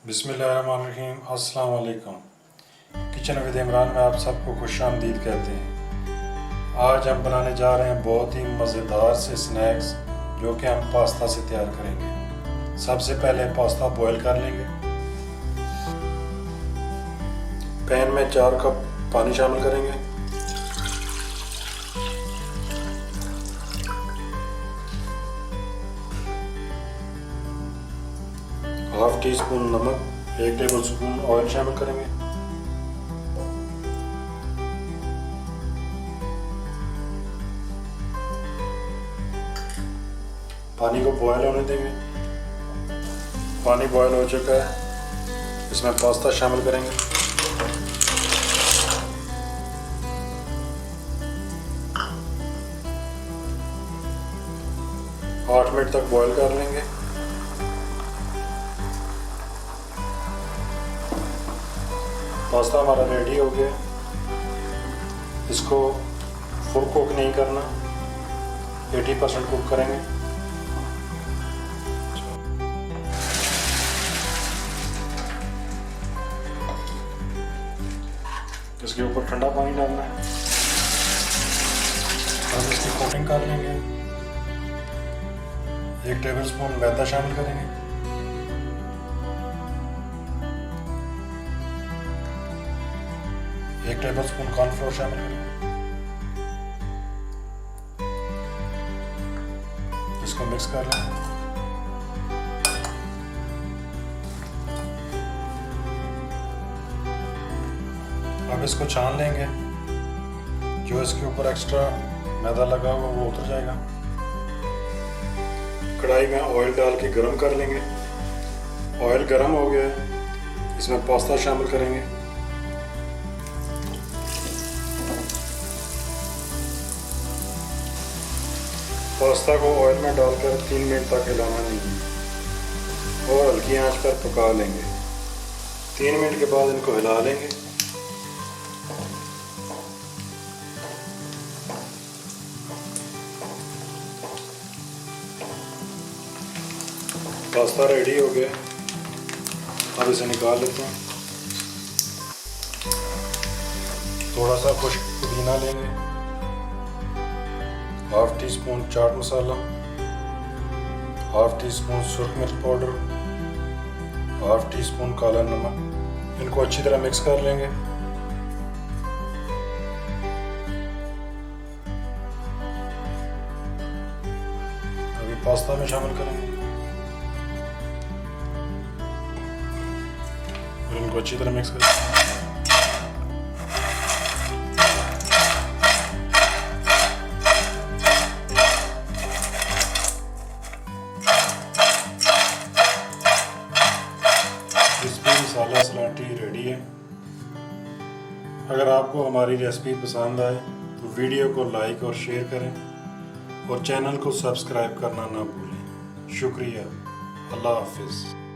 बिस्मिल्लाहिर्रहमानिर्रहीम। अस्सलाम वालेकुम। किचन विद इमरान में आप सबको खुश आमदीद कहते हैं। आज हम बनाने जा रहे हैं बहुत ही मज़ेदार से स्नैक्स जो कि हम पास्ता से तैयार करेंगे। सबसे पहले पास्ता बॉईल कर लेंगे। पैन में 4 कप पानी शामिल करेंगे। हाफ टी स्पून नमक, 1 टेबल स्पून ऑयल शामिल करेंगे। पानी को बॉयल होने देंगे। पानी बॉयल हो चुका है, इसमें पास्ता शामिल करेंगे। आठ मिनट तक बॉयल कर लेंगे। पास्ता हमारा रेडी हो गया। इसको फुल कुक नहीं करना, 80% कुक करेंगे। इसके ऊपर ठंडा पानी डालना है। अब इसकी कोटिंग कर लेंगे। 1 टेबल स्पून मैदा शामिल करेंगे। 1 टेबल स्पून कॉर्नफ्लोर शामिल करेंगे। इसको मिक्स कर लेंगे। अब इसको छान लेंगे। जो इसके ऊपर एक्स्ट्रा मैदा लगा हुआ वो उतर जाएगा। कढ़ाई में ऑयल डाल के गरम कर लेंगे। ऑयल गरम हो गया है, इसमें पास्ता शामिल करेंगे। पास्ता को ऑयल में डालकर 3 मिनट तक हिलाना नहीं है और हल्की आंच पर पका लेंगे। 3 मिनट के बाद इनको हिला लेंगे। पास्ता रेडी हो गया। अब इसे निकाल लेते हैं। थोड़ा सा खुश्क पुदीना लेंगे, half tea spoon chaat masala, half tea spoon सुरख मिर्च पाउडर, हाफ टी स्पून काला नमक। इनको अच्छी तरह मिक्स कर लेंगे। अभी पास्ता में शामिल करेंगे और इनको अच्छी तरह मिक्स करें। मसाला सलांटी रेडी है। अगर आपको हमारी रेसिपी पसंद आए तो वीडियो को लाइक और शेयर करें और चैनल को सब्सक्राइब करना ना भूलें। शुक्रिया। अल्लाह हाफिज़।